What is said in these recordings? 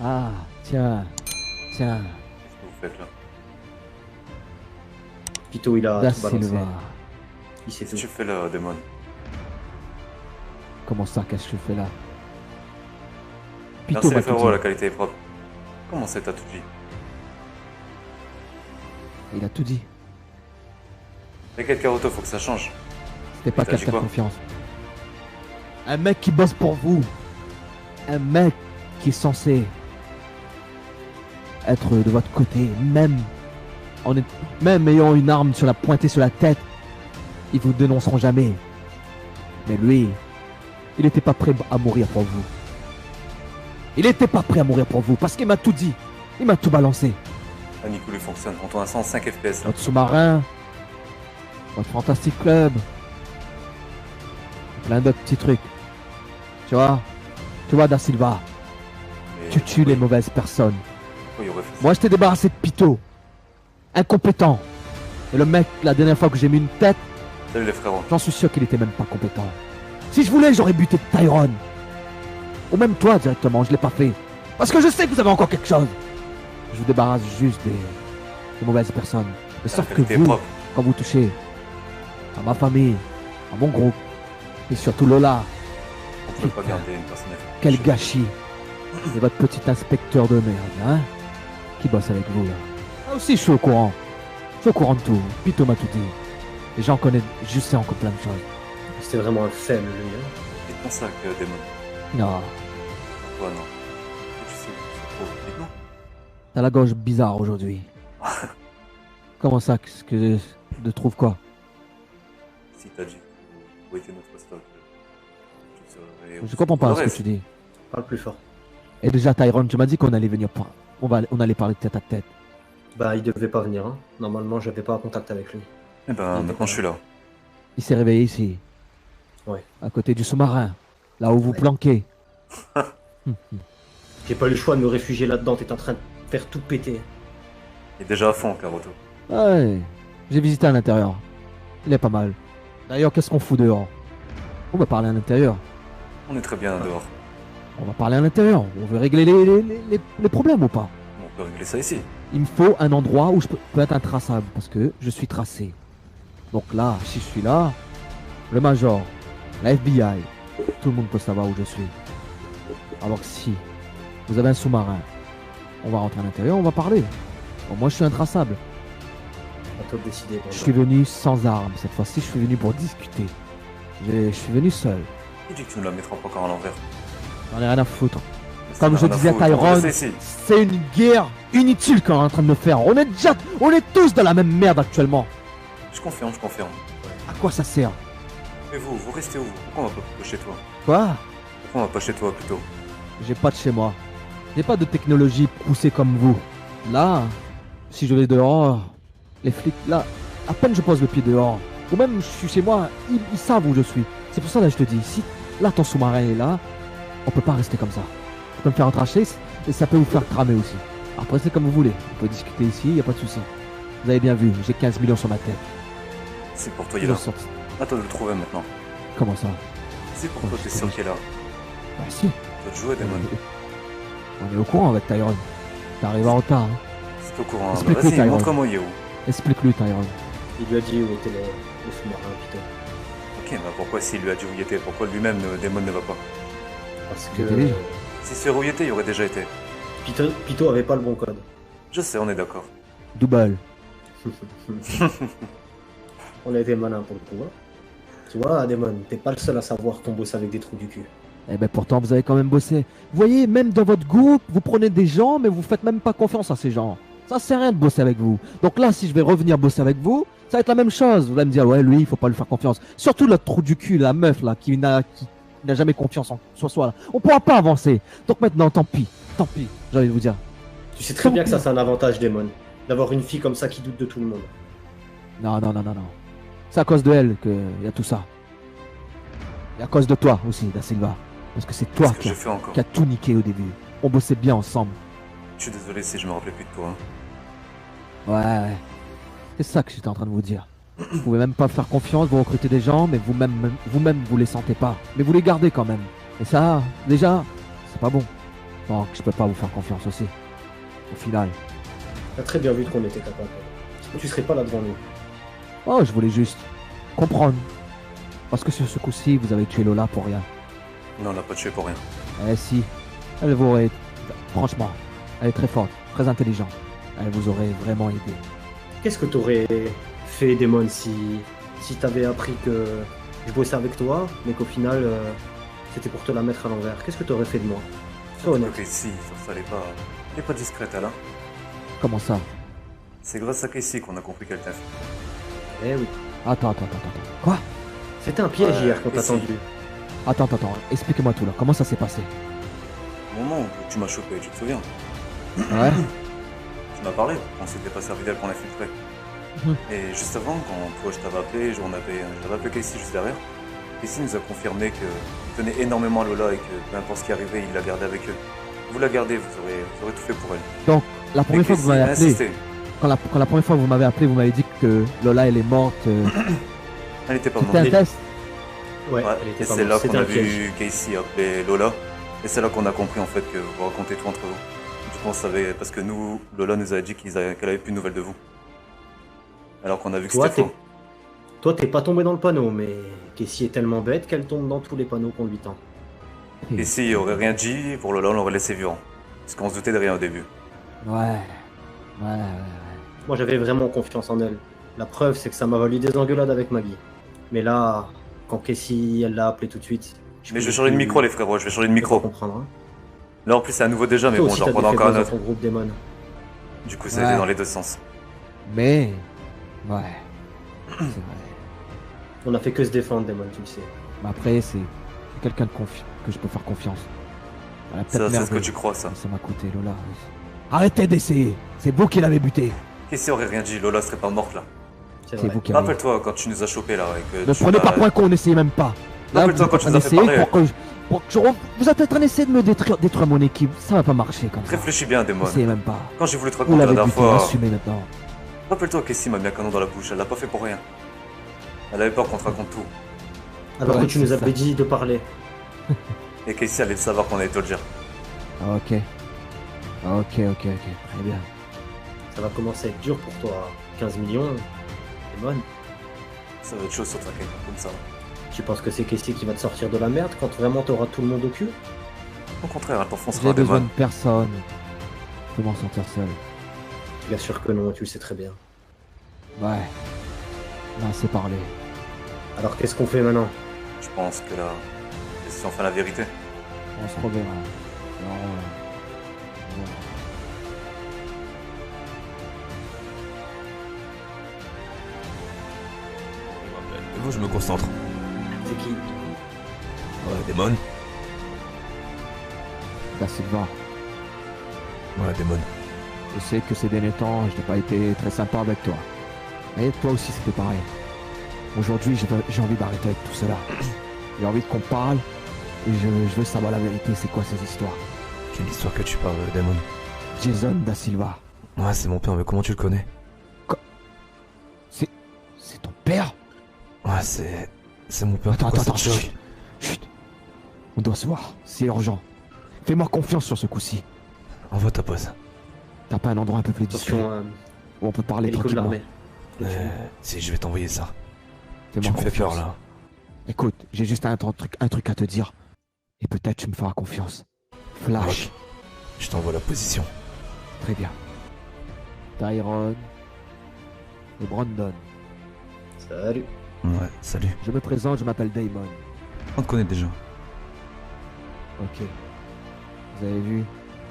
Ah, tiens. Tiens. Qu'est-ce que vous faites là? Pito, il a Da tout balancé. Silva. Il sait Qu'est-ce que tout. tu fais là, Damon? Comment ça, qu'est-ce que je fais là? Pito Merci m'a les tout frérots, dit. la qualité est propre. Comment c'est, t'as tout dit? Il a tout dit. T'inquiète, Karuto, faut que ça change. C'était pas t'as dit quelqu'un de quoi? confiance. Un mec qui bosse pour vous. Un mec qui est censé être de votre côté, même même ayant une arme pointée sur la tête, ils vous dénonceront jamais. Mais lui, il n'était pas prêt à mourir pour vous. Il n'était pas prêt à mourir pour vous parce qu'il m'a tout dit. Il m'a tout balancé. La Nicoulé fonctionne. On tourne à 105 FPS là. Votre sous-marin, votre fantastic club, plein d'autres petits trucs. Tu vois Da Silva, Mais tu tues les mauvaises personnes. pourquoi il aurait fait ça? Moi, je t'ai débarrassé de Pito, incompétent. Et le mec, la dernière fois que j'ai mis une tête, Salut les frérots. j'en suis sûr qu'il était même pas compétent. Si je voulais, j'aurais buté Tyrone. Ou même toi directement, je l'ai pas fait. Parce que je sais que vous avez encore quelque chose. Je vous débarrasse juste des mauvaises personnes. Mais La sauf que qualité est vous, propre. quand vous touchez à ma famille, à mon groupe, et surtout Lola, On peut pas garder une personne effrayante. quel gâchis. C'est votre petit inspecteur de merde, hein, qui bosse avec vous, là. Ah aussi, je suis au courant. Je suis au courant de tout. Pito m'a tout dit. Et j'en connais, je sais encore plein de choses. C'était vraiment un faible, lui. Hein. C'est ton sac, Damon. Non, Toi, non. Tu sais, c'est trop. Dites-nous. t'as la gorge bizarre aujourd'hui. Comment ça, qu'est-ce que de trouve quoi? Si t'as dit où était notre stock, je serais. Je comprends pas Le ce que reste. tu dis. Parle plus fort. Et déjà, Tyrone, tu m'as dit qu'on allait venir on allait parler tête à tête. Bah, il devait pas venir. Hein. Normalement, j'avais pas contact avec lui. Eh ben, maintenant je suis là. Il s'est réveillé ici. Ouais. À côté du sous-marin. Là où vous planquez. J'ai pas eu le choix de me réfugier là-dedans. T'es en train de faire tout péter. Il est déjà à fond, Karuto. Ouais. J'ai visité à l'intérieur. Il est pas mal. D'ailleurs, qu'est-ce qu'on fout dehors? On va parler à l'intérieur. On est très bien dehors. On va parler à l'intérieur. On veut régler les problèmes ou pas? On peut régler ça ici. Il me faut un endroit où je peux être intraçable parce que je suis tracé. Donc là, si je suis là, le Major, la FBI, tout le monde peut savoir où je suis. Alors que si vous avez un sous-marin, on va rentrer à l'intérieur, on va parler. Bon, moi, je suis intraçable. À toi de décider. Je suis venu sans armes. Cette fois-ci, je suis venu pour discuter. Je suis venu seul. Il dit que tu nous la mettras pas encore à l'envers. J'en ai rien à foutre. Mais Comme ça je n'a rien disais à foutre, on Tyrone, reste ici. c'est une guerre inutile qu'on est en train de me faire. On est tous dans la même merde actuellement. Je confirme, je confirme. À quoi ça sert? Mais vous restez où? Pourquoi on va pas chez toi? Quoi? Pourquoi on va pas chez toi plutôt? J'ai pas de chez moi. J'ai pas de technologie poussée comme vous. Là, si je vais dehors, les flics, là, à peine je pose le pied dehors, ou même je suis chez moi, ils savent où je suis. C'est pour ça là je te dis, si là ton sous-marin est là, on peut pas rester comme ça. Ça peut me faire entracher et ça peut vous faire cramer aussi. Après c'est comme vous voulez, on peut discuter ici, y a pas de souci. Vous avez bien vu, j'ai 15 millions sur ma tête. C'est pour toi, il est Je là. sors- À toi de le trouver maintenant. Comment ça? C'est pour toi, t'es sûr qu'il est là. Bah si, Toi de jouer, Damon. on est au courant avec Tyrone. T'arrives en retard, hein. C'est au courant. Bah, Explique-nous, vas-y, Tyrone. montre-moi il est où. Explique-lui Tyrone. Il lui a dit où était le sous-marin, Pito. Ok, bah pourquoi s'il lui a dit où il était? Pourquoi lui-même, Damon ne va pas? Parce Il que était déjà. Si c'est où il était, il aurait déjà été. Pito avait pas le bon code. Je sais, on est d'accord. Double. On a été malin pour le coup. Hein. Tu vois, Damon, t'es pas le seul à savoir qu'on bosse avec des trous du cul. Eh ben pourtant vous avez quand même bossé. Vous voyez, même dans votre groupe, vous prenez des gens, mais vous faites même pas confiance à ces gens. Ça sert à rien de bosser avec vous. Donc là, si je vais revenir bosser avec vous, ça va être la même chose. Vous allez me dire, ouais, lui, il faut pas lui faire confiance. Surtout le trou du cul, la meuf là, qui n'a jamais confiance en soi. Là. On pourra pas avancer. Donc maintenant, tant pis, j'ai envie de vous dire. Tu sais très bien que ça c'est un avantage, Damon. D'avoir une fille comme ça qui doute de tout le monde. Non. C'est à cause de elle qu'il y a tout ça. Et à cause de toi aussi, Da Silva. Parce que c'est toi Qu'est-ce que qui j'ai fait encore? a tout niqué au début. On bossait bien ensemble. Je suis désolé si je me rappelais plus de toi. Hein. Ouais. C'est ça que j'étais en train de vous dire. Vous pouvez même pas faire confiance, vous recrutez des gens, mais vous-même vous les sentez pas. Mais vous les gardez quand même. Et ça, déjà, c'est pas bon. Donc je peux pas vous faire confiance aussi. Au final. T'as très bien vu de qu'on était capable. Tu serais pas là devant nous. Oh, je voulais juste comprendre. Parce que sur ce coup-ci, vous avez tué Lola pour rien. Non, on l'a pas tué pour rien. Eh si, elle vous aurait... Franchement, elle est très forte, très intelligente. Elle vous aurait vraiment aidé. Qu'est-ce que t'aurais fait, Damon, si t'avais appris que je bossais avec toi, mais qu'au final, c'était pour te la mettre à l'envers? Qu'est-ce que t'aurais fait de moi? Sois honnête. Ok, si, ça, elle est pas discrète, Alain. Comment ça? C'est grâce à Casey qu'on a compris qu'elle t'a fait. Eh oui. Attends. Quoi? C'était un piège hier quand et t'as si. attendu. Attends, expliquez-moi tout là. Comment ça s'est passé? Au moment où tu m'as chopé, tu te souviens? Ouais. Tu m'as parlé, on s'était pas servi d'elle pour l'infiltrer. Mhm. Et juste avant, quand toi je t'avais appelé, j'avais appelé Casey juste derrière. Casey nous a confirmé qu'il tenait énormément à Lola et que peu importe ce qui arrivait, il la gardait avec eux. Vous la gardez, vous aurez tout fait pour elle. Donc, la première fois que vous m'avez appelé, insisté. quand la première fois que vous m'avez appelé, vous m'avez dit que Lola elle est morte. Elle était pas C'était un morte. test. Ouais, Ouais, elle et était pas c'est morte. là C'était qu'on a un piège. vu Casey appeler Lola. Et c'est là qu'on a compris en fait que vous racontez tout entre vous. Du coup on savait, parce que nous, Lola nous a dit qu'elle avait plus de nouvelles de vous. Alors qu'on a vu que Toi, c'était faux. Toi, t'es pas tombé dans le panneau, mais Casey est tellement bête qu'elle tombe dans tous les panneaux qu'on lui tend. Et s'il aurait rien dit, pour Lola on l'aurait laissé vivant. Parce qu'on se doutait de rien au début. Ouais. Moi, j'avais vraiment confiance en elle. La preuve, c'est que ça m'a valu des engueulades avec Maggie. Mais là, quand Casey, elle l'a appelé tout de suite. Mais je vais changer de micro les frérots, je vais changer de micro. Comprendre, hein. Là en plus c'est un nouveau déjà, mais Toi bon aussi, j'en t'as reprends des encore un faiblesses autre. dans ton groupe Damon. Du coup ça a Ouais. été dans les deux sens. Mais. Ouais. C'est vrai. On a fait que se défendre, Damon, tu le sais. Mais après, c'est quelqu'un que je peux faire confiance. Elle a peut-être Ça, c'est ce que merdé. tu crois ça. Ça m'a coûté, Lola. Arrêtez d'essayer. C'est vous qui l'avez buté. Casey aurait rien dit, Lola serait pas morte là. C'est C'est vrai. vous qui avez. Rappelle-toi quand tu nous as chopé là et que Ne tu prenez m'as- pas point qu'on n'essayait même pas. Là, Rappelle-toi vous quand êtes tu en nous as fait train parler. d'essayer pour que vous êtes en train d'essayer de me détruire mon équipe. Ça va pas marcher comme ça. Réfléchis bien, Démon. Essayez même pas. Quand j'ai voulu te Vous raconter la l'avez dernière buté, fois, assumez maintenant. rappelle-toi Casey m'a mis un canon dans la bouche, elle l'a pas fait pour rien. Elle avait peur qu'on te raconte tout. Alors Ouais, que tu nous c'est avais ça. dit de parler. Et Casey allait le savoir qu'on allait te le dire. Ok. Très bien. Ça va commencer à être dur pour toi. 15 millions, Damon. Ça va être chaud sur ta tête, comme ça. Tu penses que c'est Casey qui va te sortir de la merde quand vraiment t'auras tout le monde au cul? Au contraire, elle t'enfoncera J'ai un besoin démon. de personne. Je peux m'en sortir seul. Bien sûr que non, tu le sais très bien. Ouais. Là, c'est parlé. Alors qu'est-ce qu'on fait maintenant? Je pense que là, c'est enfin la vérité. On se reverra. Alors, Vous, je me concentre. C'est qui? Ouais, Damon. Da Silva. Ouais, Damon. Je sais que ces derniers temps, je n'ai pas été très sympa avec toi. Et toi aussi, c'était pareil. Aujourd'hui, j'ai envie d'arrêter avec tout cela. J'ai envie qu'on parle. Et je veux savoir la vérité, c'est quoi ces histoires. Quelle histoire que tu parles, Damon? Jason Da Silva. Ouais, c'est mon père, mais comment tu le connais? C'est ton père? Ouais, c'est mon père. Attends, Pourquoi ça te choque? chut. On doit se voir, c'est urgent. Fais-moi confiance sur ce coup-ci. Envoie ta pause. T'as pas un endroit un peu plus discret Attention, où on peut parler hélico de tranquillement? l'armée. Si, je vais t'envoyer ça. Fais-moi Tu me fais confiance. peur, là. Écoute, j'ai juste un truc à te dire. Et peut-être tu me feras confiance. Flash. Je t'envoie la position. Très bien. Tyrone et Brandon. Salut. Ouais, salut. Je me présente, je m'appelle Damon. On te connaît déjà. Ok. Vous avez vu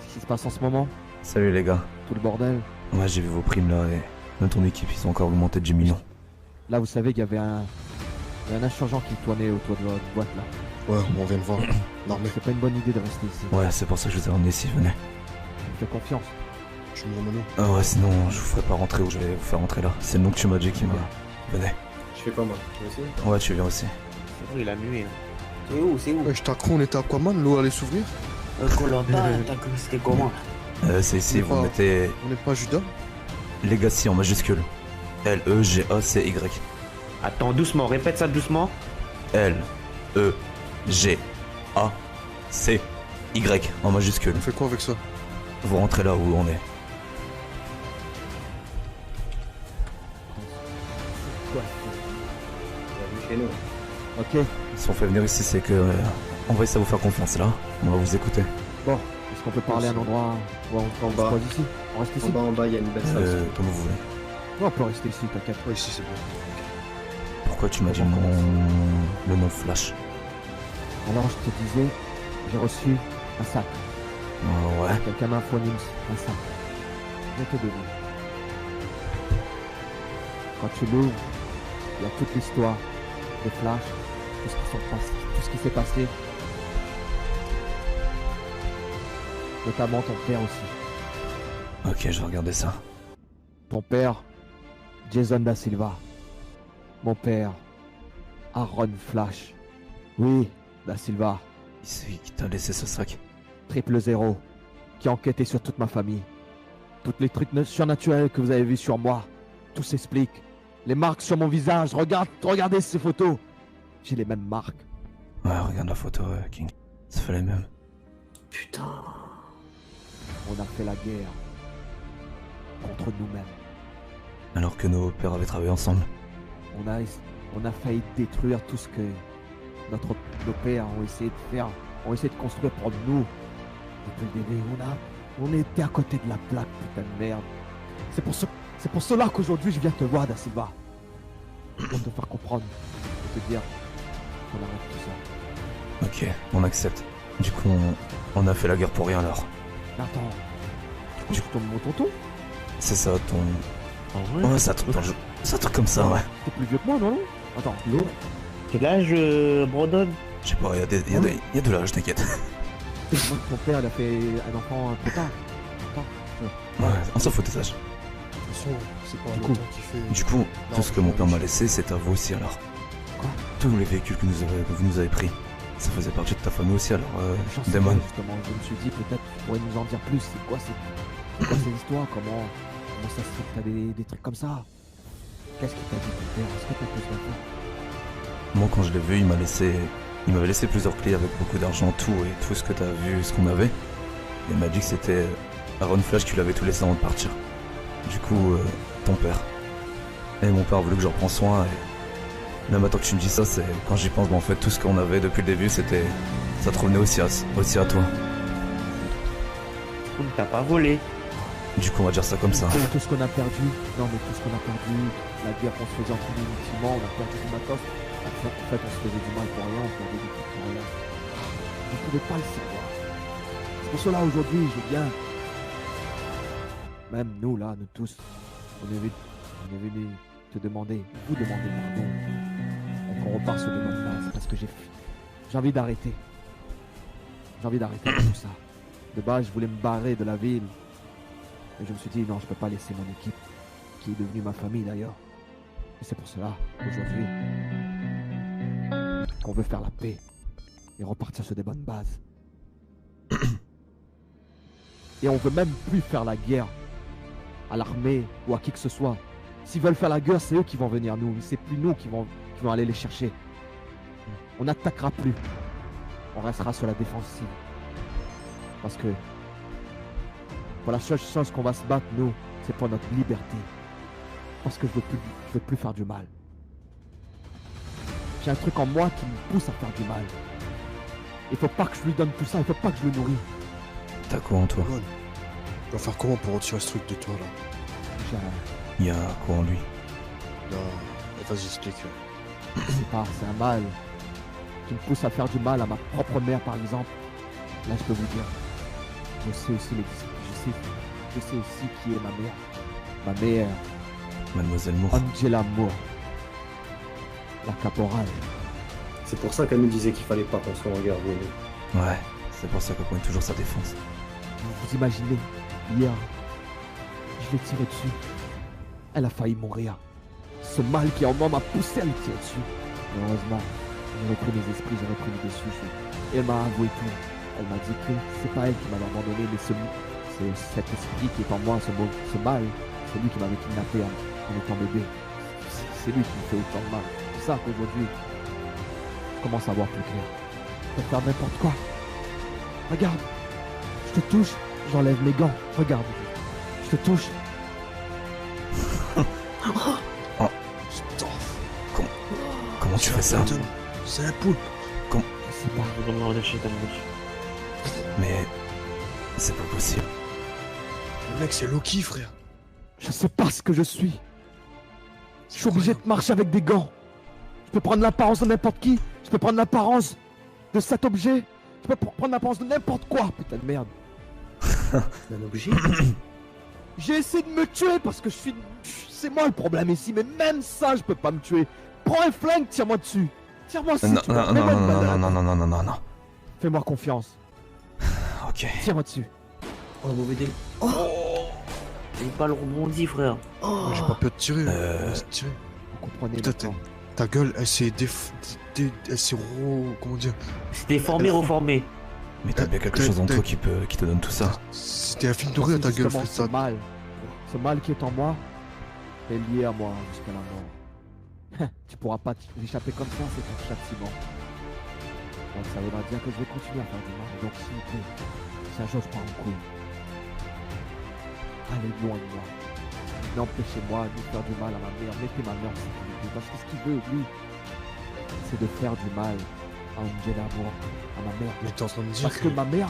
ce qui se passe en ce moment? Salut, les gars. Tout le bordel? Ouais, j'ai vu vos primes, là, et même ton équipe, ils ont encore augmenté de 10 millions. Là, vous savez qu'il y avait un insurgent qui tournait autour de votre boîte là. Ouais, on vient de voir. L'armée, C'est pas une bonne idée de rester ici. Ouais, c'est pour ça que je vous ai ramené ici, venez. Je me fais confiance. je suis Romano. Ah ouais, sinon, je vous ferai pas rentrer où je vais vous faire rentrer là. C'est le nom que tu m'as dit qui m'a... Venez. Je fais quoi moi? Tu veux aussi? Ouais, tu viens aussi. C'est vrai, il a mué. Hein. C'est où? C'est où? Ouais, je t'accro, on était à Aquaman, l'eau allait s'ouvrir. Colanta, t'as cru que c'était comment? C'est ici, vous pas- mettez On n'est pas Judas. Legacy en majuscule. L-E-G-A-C-Y. Attends, doucement, répète ça doucement. L-E-G-A-C-Y. Y, en majuscule. On fait quoi avec ça? Vous rentrez là où on est. Quoi? Bienvenue chez nous. Ok, Si on fait venir ici, c'est que on va essayer de vous faire confiance là. On va vous écouter. bon, est-ce qu'on peut parler à un endroit où on se bas. pose ici? On reste ici? En bas, il y a une belle salle. Comme vous voulez. Non, on peut rester ici, t'inquiète. Ouais, ici c'est bon. Pourquoi tu m'as dit le nom Flash? Alors, je te disais, j'ai reçu un sac. Ouais. Quelqu'un m'a fourni un sac. Je te donne. Quand tu l'ouvres, il y a toute l'histoire des Flash, tout ce qui s'est passé. Notamment ton père aussi. Ok, je vais regarder ça. Ton père, Jason Da Silva. Mon père, Aaron Flash. Oui, Da Silva. C'est qui t'a laissé ce sac? 000, qui a enquêté sur toute ma famille. Tous les trucs surnaturels que vous avez vus sur moi, tout s'explique. Les marques sur mon visage, regardez ces photos. J'ai les mêmes marques. Ouais, regarde la photo, King. Ça fait les mêmes. Putain. On a fait la guerre contre nous-mêmes. Alors que nos pères avaient travaillé ensemble. On a failli détruire tout ce que nos pères ont essayé de faire, ont essayé de construire pour nous. Depuis le début, on était à côté de la plaque, putain de merde. C'est pour cela qu'aujourd'hui je viens te voir, Da Silva. Pour te faire comprendre, pour te dire qu'on arrête tout ça. Ok, on accepte. Du coup, on a fait la guerre pour rien alors. Mais attends, tu tombes mon tonton? C'est ça, ton... Ah ouais? Ouais, c'est un truc comme ça, ouais. T'es plus vieux que moi, non? Attends, Nous, Quel âge, Brandon? Je sais pas, il y a de l'âge, t'inquiète. moi, ton père, il a fait un enfant un peu tard. Ouais, on s'en fout des âges. De toute façon, c'est pas Du un coup. temps qui fait. Du coup, tout ce que mon père m'a laissé, c'est à vous aussi alors. Quoi? Tous les véhicules que vous nous avez pris, ça faisait partie de ta famille aussi alors, J'en sais Damon. rien, justement, je me suis dit peut-être que tu pourrais nous en dire plus. C'est quoi ces histoires? Comment ça se fait que t'as des trucs comme ça? Qu'est-ce qu'il t'a dit ton père? Est-ce que t'as pu se faire? Moi, quand je l'ai vu, il m'avait laissé plusieurs clés avec beaucoup d'argent, tout ce que t'as vu, ce qu'on avait. Et il m'a dit que c'était Aaron Flash qui l'avait tout laissé avant de partir. Du coup, ton père. Et mon père a voulu que j'en prenne soin et même maintenant que tu me dis ça, c'est quand j'y pense, en fait, tout ce qu'on avait depuis le début, ça te revenait aussi à toi. T'as pas volé. Du coup, on va dire ça comme ça. Tout ce qu'on a perdu, non mais tout ce qu'on a perdu, la guerre qu'on se faisait entre nous inutilement, on a perdu du matos. En fait, on se faisait du mal pour rien, on perdait des trucs pour rien. Je ne pouvais pas le savoir. C'est pour cela aujourd'hui, je viens. Même nous là, nous tous, on est venu te demander, vous demander pardon. Et qu'on repart sur de bonnes bases parce que j'ai envie d'arrêter. J'ai envie d'arrêter tout ça. De base, je voulais me barrer de la ville. Et je me suis dit, non, je peux pas laisser mon équipe, qui est devenue ma famille d'ailleurs. Et c'est pour cela, aujourd'hui, qu'on veut faire la paix et repartir sur des bonnes bases. Et on veut même plus faire la guerre à l'armée ou à qui que ce soit. S'ils veulent faire la guerre, c'est eux qui vont venir nous. C'est plus nous qui vont aller les chercher. On n'attaquera plus. On restera sur la défensive. Parce que pour la seule chose qu'on va se battre, nous, c'est pour notre liberté. Parce que je veux plus faire du mal. J'ai un truc en moi qui me pousse à faire du mal. Il faut pas que je lui donne tout ça, il faut pas que je le nourris. T'as quoi en toi? Ron, on va faire comment pour retirer ce truc de toi là? J'ai Il y a quoi en lui? Non, vas-y, explique. c'est un mal qui me pousse à faire du mal à ma propre mère, par exemple. Là, je peux vous dire, je sais aussi qui est ma mère. Ma mère, Mademoiselle Moore. Angela Moore. La caporale. c'est pour ça qu'elle nous disait qu'il fallait pas qu'on soit en guerre, vous et nous. Ouais, c'est pour ça qu'on connaît toujours sa défense. Vous imaginez, hier, je l'ai tiré dessus. Elle a failli mourir. Ce mal qui en moi m'a poussé à lui tirer dessus. Mais heureusement, j'ai repris mes esprits, j'ai repris mes dessus. Et elle m'a avoué tout. Elle m'a dit que c'est pas elle qui m'avait abandonné, mais c'est cet esprit qui est en moi, ce mal, c'est lui qui m'avait kidnappé en étant bébé. C'est lui qui me fait autant de mal. C'est ça qu'aujourd'hui, je commence à voir plus clair. Je peux faire n'importe quoi. Regarde. Je te touche, j'enlève mes gants. Regarde. Je te touche. Putain, Comment tu fais ça? putain, c'est un poulpe. Je sais pas. Mais c'est pas possible. Le mec, c'est Loki, frère. Je sais pas ce que je suis. Je suis obligé de marcher avec des gants. Je peux prendre l'apparence de n'importe qui. Je peux prendre l'apparence de cet objet. Je peux prendre l'apparence de n'importe quoi. Putain de merde. Un objet. J'ai essayé de me tuer parce que je suis... C'est moi le problème ici. Mais même ça, je peux pas me tuer. Prends un flingue, tire-moi dessus. Tire-moi si Non, tu non, veux. non, Mets-moi non, une non, banane. non, non, non, non, non, non. Fais-moi confiance. Ok. Tire-moi dessus. Oh, mauvais délire. J'ai pas le rebondi, frère. Oh. J'ai pas pu te tirer. Euh. on va se tirer. Vous comprenez Putain, maintenant. ta gueule, elle s'est elle s'est comment dire? C'est déformé, reformé. Mais t'as bien quelque chose en toi qui te donne tout ça. C'était un film d'horreur, ta gueule, Justement, frère. ce mal. Ce mal qui est en moi est lié à moi jusqu'à la mort. Tu pourras pas t'échapper comme ça, c'est ton châtiment. Donc ça voudra dire que je vais continuer à faire du mal. Donc s'il vous plaît, si un jour je prends un coup, allez loin de moi. N'empêchez-moi de faire du mal à ma mère. Mettez ma mère en sécurité. Parce que ce qu'il veut, lui, c'est de faire du mal à Angela Moore, à ma mère. Mais t'es en train de dire Parce que ma mère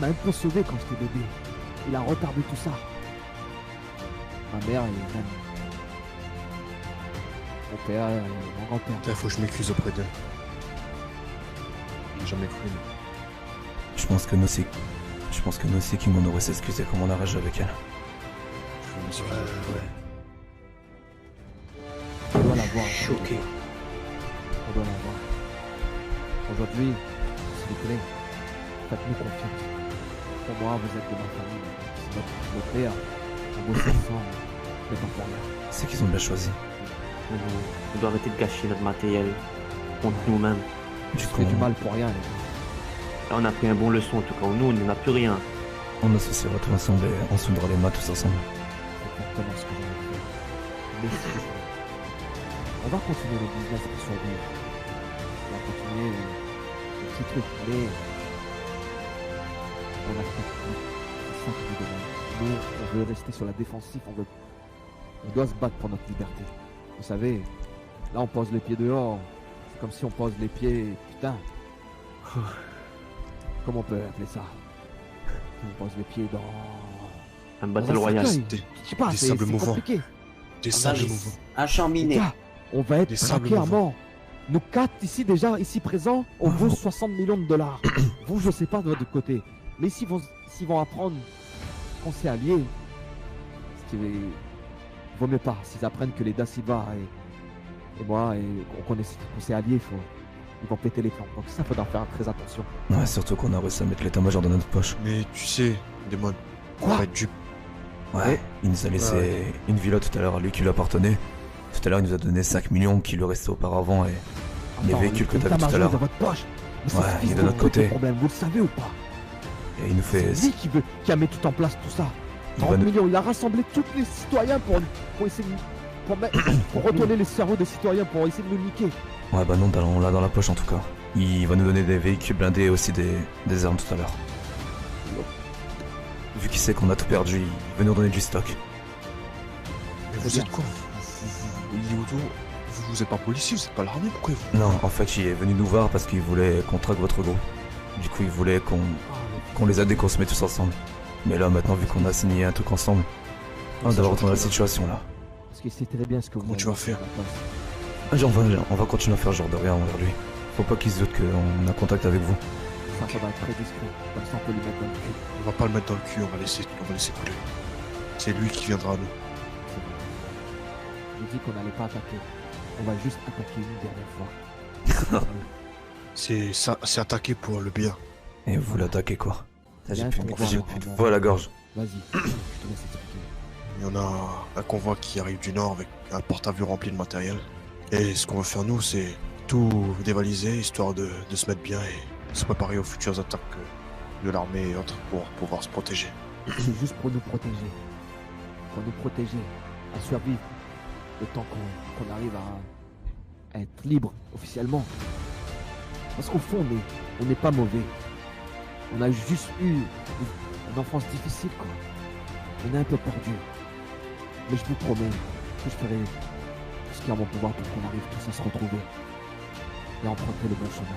m'a un peu sauvé quand j'étais bébé. Il a retardé tout ça. Ma mère et même mon père et mon grand-père. Putain, faut que je m'excuse auprès d'elle. J'ai jamais cru. mais- Je pense que nous aussi, King, on aurait s'excuser comme on a rage avec elle. Je vais m'excuser. On doit l'avoir. Choqué. On doit l'avoir. Aujourd'hui, s'il vous plaît, faites-nous confiance. Pour moi, vous êtes de ma famille. C'est notre père. On bosse ensemble. Mais pas pour rien. C'est qu'ils ont bien choisi. On doit arrêter de gâcher notre matériel contre nous-mêmes. Du Je coup, fais du mal pour rien, les gars. Là, on a pris un bon leçon, en tout cas. Nous, on n'a plus rien. on associera tout ensemble et on soudra les mains tous ensemble. C'est exactement ce que j'ai envie de faire. Mais si on va continuer le business pour survivre. On va continuer le petit truc. Mais on a fait tout. C'est ça que je demande. Nous, on veut rester sur la défensive. On doit se battre pour notre liberté. Vous savez, là on pose les pieds dehors. C'est comme si on pose les pieds. Putain. Comment on peut appeler ça? On pose les pieds dans. Un battle Dans un royal. cercueil. Des, Je sais pas, Des c'est sables mouvants. compliqué. des sables Vas-y. mouvants. Un champ Les miné. gars, on va être Des sables braqués à mouvants. mort. Nous quatre ici déjà, ici présents, on vaut 60 millions de dollars. Vous, je sais pas de votre côté. Mais s'ils vont apprendre qu'on s'est alliés, ce qui vaut mieux pas. S'ils apprennent que les Da Silva et moi, et qu'on s'est alliés, ils vont péter les plombs. Donc ça, faudra faire très attention. Ouais, surtout qu'on a réussi à mettre l'état-major dans notre poche. Mais tu sais, Démon, on Quoi va être dupe. Ouais, il nous a laissé une villa tout à l'heure à lui qui lui appartenait. Tout à l'heure, il nous a donné 5 millions qui lui restaient auparavant et les Attends, véhicules que le t'as vu tout à état-major l'heure. dans votre poche. Mais c'est Ouais, ce il est fils de notre côté. le problème, vous le savez ou pas? Et il nous fait. C'est lui qui a mis tout en place tout ça. Il va 30 nous- millions, il a rassemblé tous les citoyens pour essayer de... pour retourner les cerveaux des citoyens, pour essayer de nous niquer. Ouais, bah non, on l'a dans la poche en tout cas. Il va nous donner des véhicules blindés et aussi des armes tout à l'heure. Vu qu'il sait qu'on a tout perdu, il veut nous donner du stock. Mais vous êtes quoi Il est autour. Vous êtes pas policier, vous êtes pas l'armée, pourquoi vous Non, en fait, il est venu nous voir parce qu'il voulait qu'on traque votre groupe. Du coup, il voulait qu'on les aide et qu'on se mette tous ensemble. Mais là, maintenant, vu qu'on a signé un truc ensemble, on doit retourner la situation là. Parce qu'il sait très bien ce que Comment vous tu vas avez faire fait. On va continuer à faire genre de rien envers lui. Faut pas qu'il se doute qu'on a contact avec vous. Ça va être très discret. Comme ça, on peut lui mettre dans le cul. On va pas le mettre dans le cul, on va laisser couler. C'est lui qui viendra à nous. C'est bon. J'ai dit qu'on n'allait pas attaquer. On va juste attaquer une dernière fois. C'est attaquer pour le bien. Et vous l'attaquez quoi? Il y a J'ai un plus convoi, de vraiment. voix à la gorge. Vas-y, je te laisse expliquer. Il y en a un convoi qui arrive du nord avec un porte-avions rempli de matériel. Et ce qu'on va faire nous, c'est tout dévaliser, histoire de se mettre bien et se préparer aux futures attaques de l'armée et autres pour pouvoir se protéger. C'est juste pour nous protéger. Pour nous protéger, à survivre. Le temps qu'on arrive à être libre officiellement. Parce qu'au fond, on n'est pas mauvais. On a juste eu une enfance difficile, quoi. On est un peu perdu. Mais je vous promets que je ferai tout ce qui est en mon pouvoir pour qu'on arrive tous à se retrouver et emprunter le bon chemin.